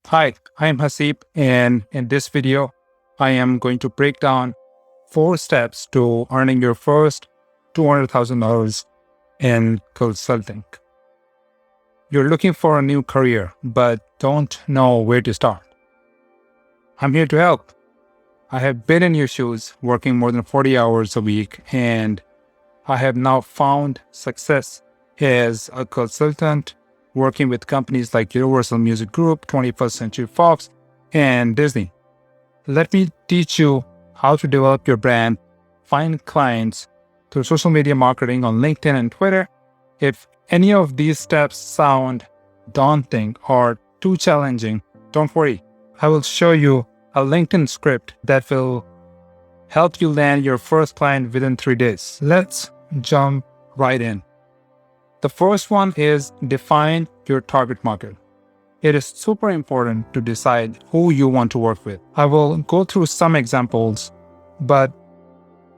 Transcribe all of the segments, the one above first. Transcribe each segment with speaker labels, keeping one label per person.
Speaker 1: Hi, I'm Hasib, and in this video, I am going to break down 4 steps to earning your first $200,000 in consulting. You're looking for a new career, but don't know where to start. I'm here to help. I have been in your shoes working more than 40 hours a week, and I have now found success as a consultant working with companies like Universal Music Group, 21st Century Fox, and Disney. Let me teach you how to develop your brand, find clients through social media marketing on LinkedIn and Twitter. If any of these steps sound daunting or too challenging, don't worry. I will show you a LinkedIn script that will help you land your first client within 3 days. Let's jump right in. The first one is define your target market. It is super important to decide who you want to work with. I will go through some examples, but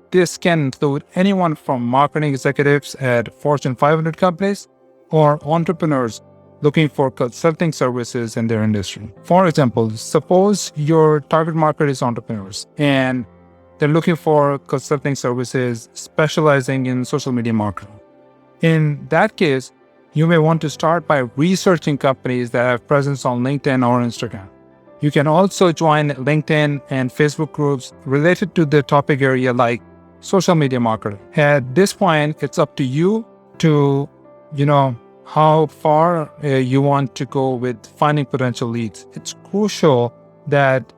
Speaker 1: this can include anyone from marketing executives at Fortune 500 companies or entrepreneurs looking for consulting services in their industry. For example, suppose your target market is entrepreneurs and they're looking for consulting services specializing in social media marketing. In that case, you may want to start by researching companies that have presence on LinkedIn or Instagram. You can also join LinkedIn and Facebook groups related to the topic area like social media marketing. At this point, it's up to you to, how far you want to go with finding potential leads. It's crucial that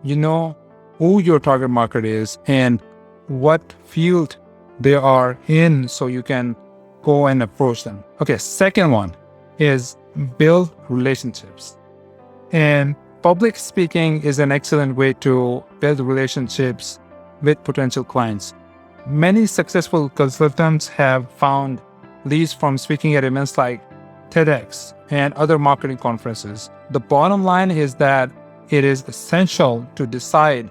Speaker 1: you know who your target market is and what field they are in so you can go and approach them. Okay, second one is build relationships. And public speaking is an excellent way to build relationships with potential clients. Many successful consultants have found leads from speaking at events like TEDx and other marketing conferences. The bottom line is that it is essential to decide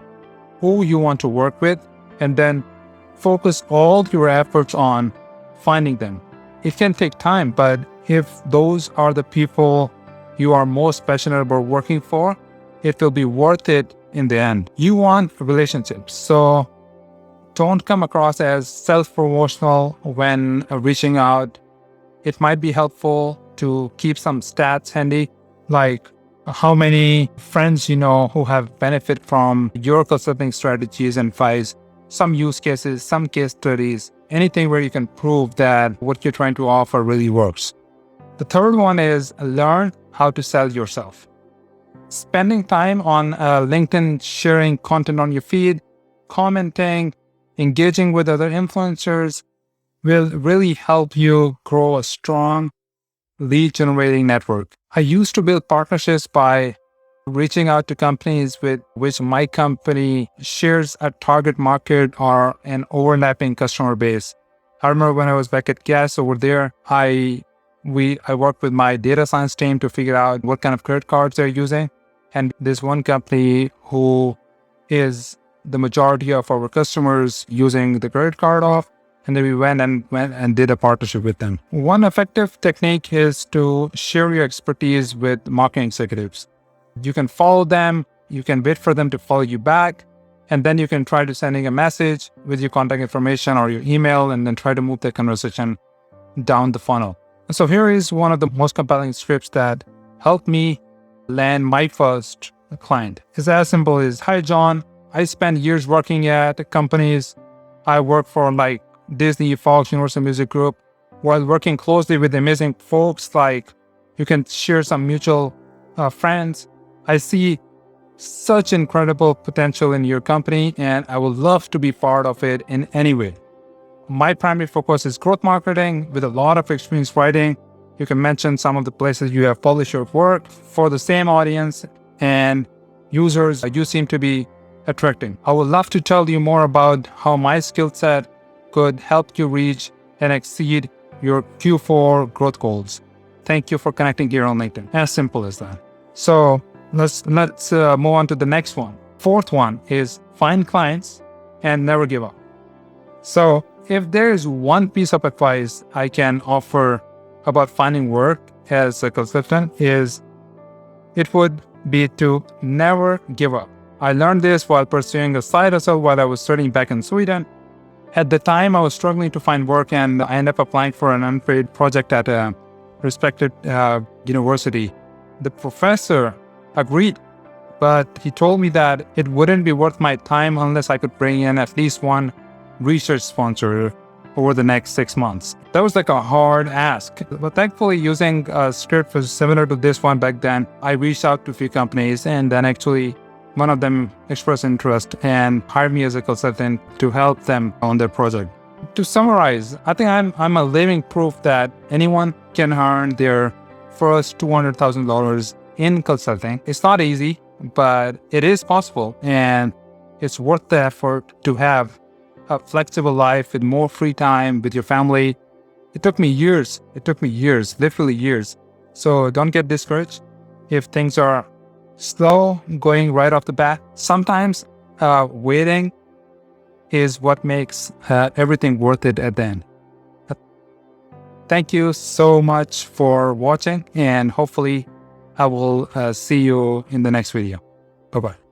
Speaker 1: who you want to work with and then focus all your efforts on finding them. It can take time, but if those are the people you are most passionate about working for, it will be worth it in the end. You want relationships, so don't come across as self-promotional when reaching out. It might be helpful to keep some stats handy, like how many friends you know who have benefit from your consulting strategies and advice, some use cases, some case studies, anything where you can prove that what you're trying to offer really works. The third one is learn how to sell yourself. Spending time on LinkedIn, sharing content on your feed, commenting, engaging with other influencers will really help you grow a strong lead generating network. I used to build partnerships by reaching out to companies with which my company shares a target market or an overlapping customer base. I remember when I was back at Gas over there, I worked with my data science team to figure out what kind of credit cards they're using. And there's one company who is the majority of our customers using the credit card off. And then we went and did a partnership with them. One effective technique is to share your expertise with marketing executives. You can follow them, you can wait for them to follow you back, and then you can try to sending a message with your contact information or your email and then try to move the conversation down the funnel. So here is one of the most compelling scripts that helped me land my first client. It's as simple as, "Hi John, I spent years working at companies. I work for like Disney, Fox, Universal Music Group. While working closely with amazing folks, like you can share some mutual friends. I see such incredible potential in your company and I would love to be part of it in any way. My primary focus is growth marketing with a lot of experience writing. You can mention some of the places you have published your work for the same audience and users you seem to be attracting. I would love to tell you more about how my skill set could help you reach and exceed your Q4 growth goals. Thank you for connecting here on LinkedIn." As simple as that. So let's move on to the next one. Fourth one is find clients and never give up. So if there is one piece of advice I can offer about finding work as a consultant is it would be to never give up. I learned this while pursuing a side hustle while I was studying back in Sweden. At the time, I was struggling to find work, and I ended up applying for an unpaid project at a respected university. The professor agreed, but he told me that it wouldn't be worth my time unless I could bring in at least one research sponsor over the next 6 months. That was like a hard ask. But thankfully, using a script was similar to this one back then, I reached out to a few companies, and then actually one of them expressed interest and hired me as a consultant to help them on their project. To summarize, I think I'm a living proof that anyone can earn their first $200,000 in consulting. It's not easy, but it is possible, and it's worth the effort to have a flexible life with more free time with your family. It took me years, literally years. So don't get discouraged if things are slow going right off the bat. Sometimes waiting is what makes everything worth it at the end. Thank you so much for watching, and hopefully I will see you in the next video. Bye-bye.